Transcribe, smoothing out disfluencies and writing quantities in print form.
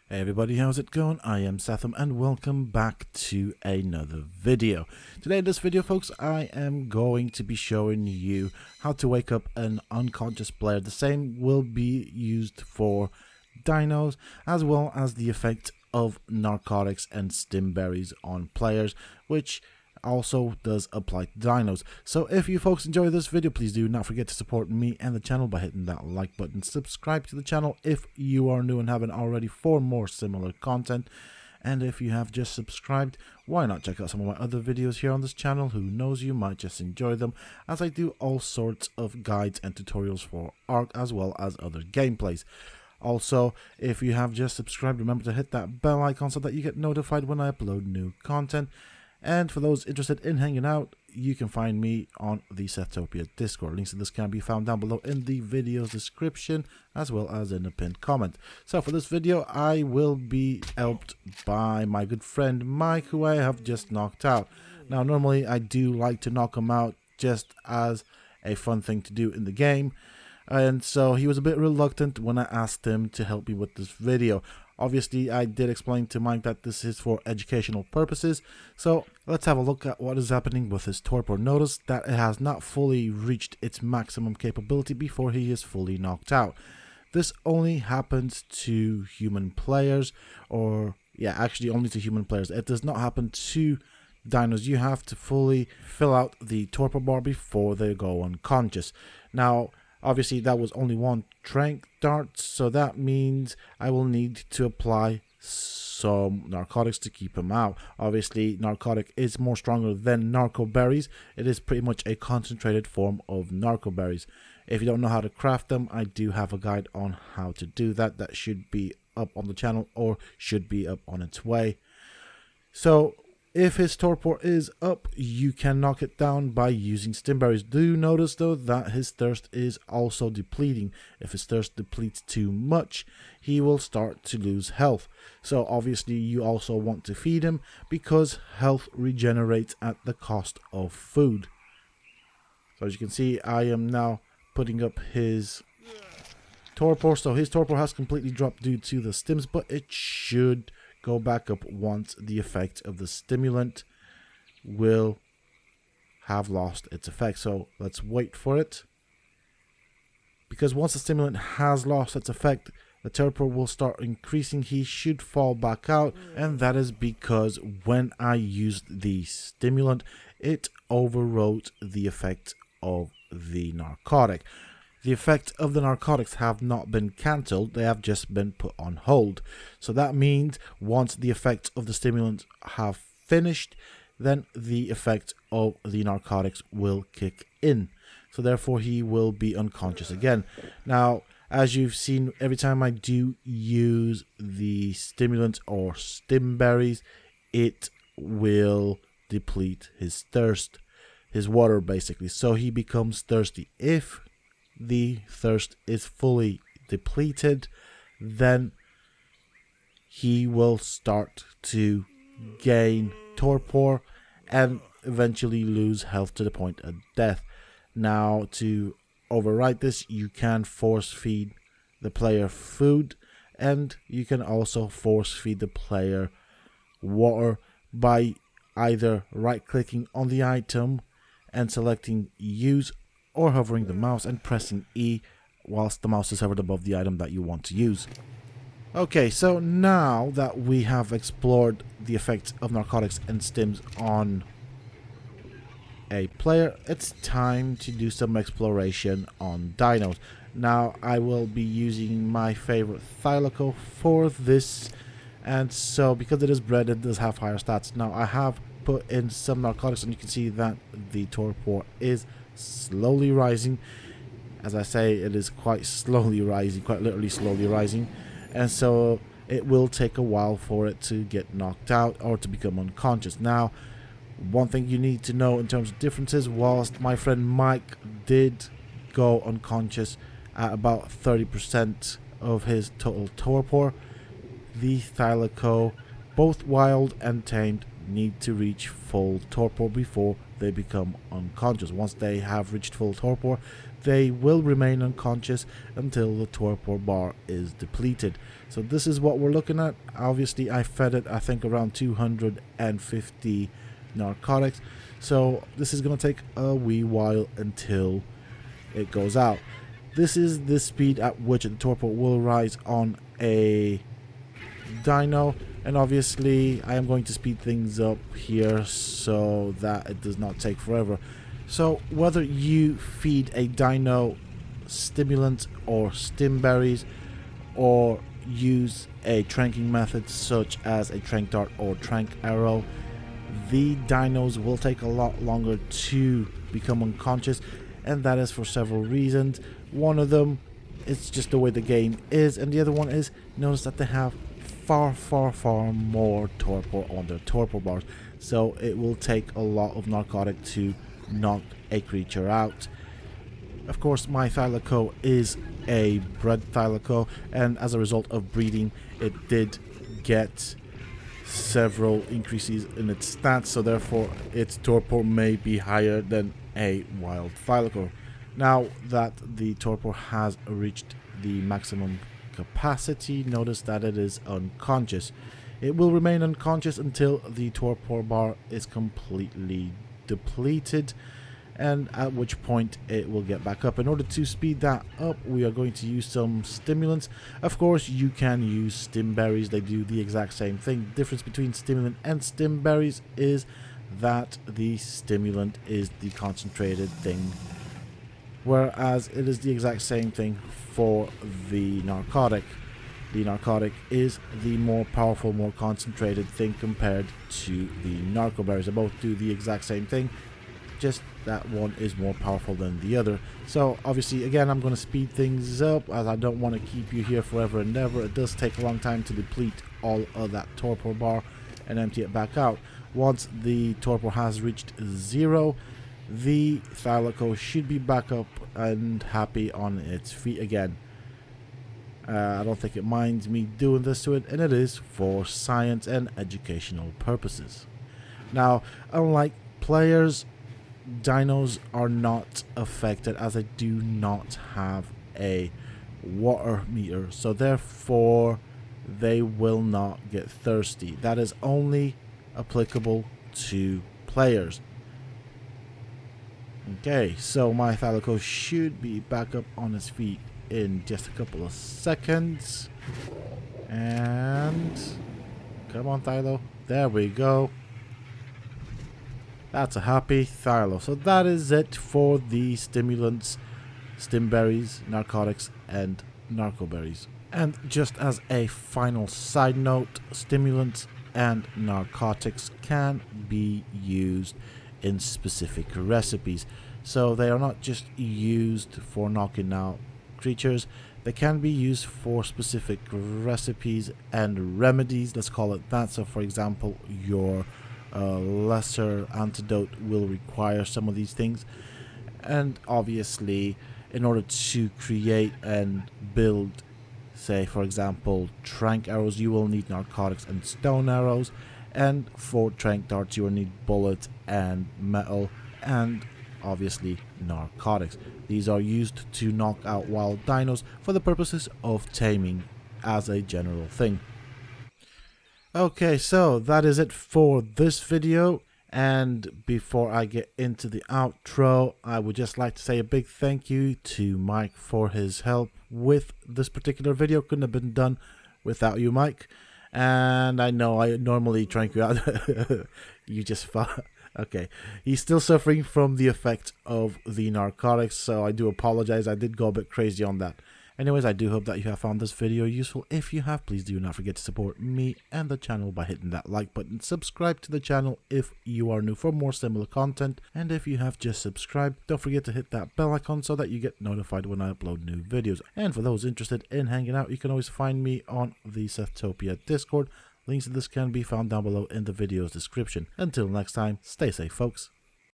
Hey everybody, how's it going? I am Sethum and welcome back to another video. Today in this video folks, I am going to be showing you how to wake up an unconscious player. The same will be used for dinos as well as the effect of narcotics and stimberries on players, which also does apply to dinos. So if you folks enjoy this video, please do not forget to support me and the channel by hitting that like button. Subscribe to the channel if you are new and haven't already for more similar content. And if you have just subscribed, why not check out some of my other videos here on this channel? Who knows, you might just enjoy them, as I do all sorts of guides and tutorials for Ark as well as other gameplays. Also, if you have just subscribed, remember to hit that bell icon so that you get notified when I upload new content. And for those interested in hanging out, you can find me on the Sethtopia Discord. Links to this can be found down below in the video's description as well as in the pinned comment. So for this video, I will be helped by my good friend Mike, who I have just knocked out. Now normally I do like to knock him out just as a fun thing to do in the game. And so he was a bit reluctant when I asked him to help me with this video. Obviously, I did explain to Mike that this is for educational purposes. So let's have a look at what is happening with his torpor. Notice that it has not fully reached its maximum capability before he is fully knocked out. This only happens to human players, or yeah, actually only to human players. It does not happen to dinos. You have to fully fill out the torpor bar before they go unconscious. Now, obviously, that was only one strength dart, so that means I will need to apply some narcotics to keep him out. Obviously, narcotic is more stronger than narcoberries. It is pretty much a concentrated form of narcoberries. If you don't know how to craft them, I do have a guide on how to do that. That should be up on the channel or should be up on its way. So if his torpor is up, you can knock it down by using stimberries. Do notice though that his thirst is also depleting. If his thirst depletes too much, he will start to lose health. So obviously you also want to feed him because health regenerates at the cost of food. So as you can see, I am now putting up his torpor. So his torpor has completely dropped due to the stims, but it should go back up once the effect of the stimulant will have lost its effect. So let's wait for it, because once the stimulant has lost its effect, the torpor will start increasing. He should fall back out, and that is because when I used the stimulant, it overrode the effect of the narcotic. The effect of the narcotics have not been cancelled, they have just been put on hold. So that means once the effects of the stimulants have finished, then the effect of the narcotics will kick in. So therefore he will be unconscious again. Now, as you've seen, every time I do use the stimulants or stimberries, it will deplete his thirst, his water basically. So he becomes thirsty. If the thirst is fully depleted, then he will start to gain torpor and eventually lose health to the point of death. Now, to override this, you can force feed the player food, and you can also force feed the player water by either right clicking on the item and selecting use, or hovering the mouse and pressing E whilst the mouse is hovered above the item that you want to use. Okay, so now that we have explored the effects of narcotics and stims on a player, it's time to do some exploration on dinos. Now I will be using my favorite Thylaco for this, and so because it is bred, it does have higher stats. Now I have put in some narcotics, and you can see that the torpor is slowly rising. As I say, it is quite slowly rising, quite literally slowly rising, and so it will take a while for it to get knocked out or to become unconscious. Now, one thing you need to know in terms of differences, whilst my friend Mike did go unconscious at about 30% of his total torpor, the Thylaco, both wild and tamed, need to reach full torpor before they become unconscious. Once they have reached full torpor, they will remain unconscious until the torpor bar is depleted. So this is what we're looking at. Obviously I fed it, I think, around 250 narcotics, so this is going to take a wee while until it goes out. This is the speed at which the torpor will rise on a dino, and obviously I am going to speed things up here so that it does not take forever. So whether you feed a dino stimulant or stimberries, or use a tranking method such as a trank dart or trank arrow, the dinos will take a lot longer to become unconscious, and that is for several reasons. One of them, it's just the way the game is, and the other one is, notice that they have far more torpor on their torpor bars, so it will take a lot of narcotic to knock a creature out. Of course, my thylaco is a bred thylaco, and as a result of breeding, it did get several increases in its stats, so therefore its torpor may be higher than a wild thylaco. Now that the torpor has reached the maximum capacity, notice that it is unconscious. It will remain unconscious until the torpor bar is completely depleted, and at which point it will get back up. In order to speed that up, we are going to use some stimulants. Of course, you can use stimberries. They do the exact same thing. The difference between stimulant and stimberries is that the stimulant is the concentrated thing, whereas it is the exact same thing for the narcotic. The narcotic is the more powerful, more concentrated thing compared to the narcoberries. They both do the exact same thing, just that one is more powerful than the other. So obviously, again, I'm going to speed things up as I don't want to keep you here forever and ever. It does take a long time to deplete all of that torpor bar and empty it back out. Once the torpor has reached 0, the thylaco should be back up and happy on its feet again. I don't think it minds me doing this to it, and it is for science and educational purposes. Now, unlike players, dinos are not affected as they do not have a water meter, so therefore they will not get thirsty. That is only applicable to players. Okay, so my thylaco should be back up on his feet in just a couple of seconds. And come on, Thylo. There we go. That's a happy Thylo. So that is it for the stimulants, stimberries, narcotics, and narcoberries. And just as a final side note, stimulants and narcotics can be used in specific recipes. So they are not just used for knocking out creatures, they can be used for specific recipes and remedies, let's call it that. So for example, your lesser antidote will require some of these things, and obviously in order to create and build, say for example, trank arrows, you will need narcotics and stone arrows, and for trank darts you will need bullets and metal and obviously narcotics. These are used to knock out wild dinos for the purposes of taming as a general thing. Okay, so that is it for this video, and before I get into the outro, I would just like to say a big thank you to Mike for his help with this particular video. Couldn't have been done without you, Mike. And I know I normally trank you out. You just fought. Okay, he's still suffering from the effect of the narcotics, so I do apologize. I did go a bit crazy on that. Anyways, I do hope that you have found this video useful. If you have, please do not forget to support me and the channel by hitting that like button. Subscribe to the channel if you are new for more similar content. And if you have just subscribed, don't forget to hit that bell icon so that you get notified when I upload new videos. And for those interested in hanging out, you can always find me on the Sethtopia Discord. Links to this can be found down below in the video's description. Until next time, stay safe, folks.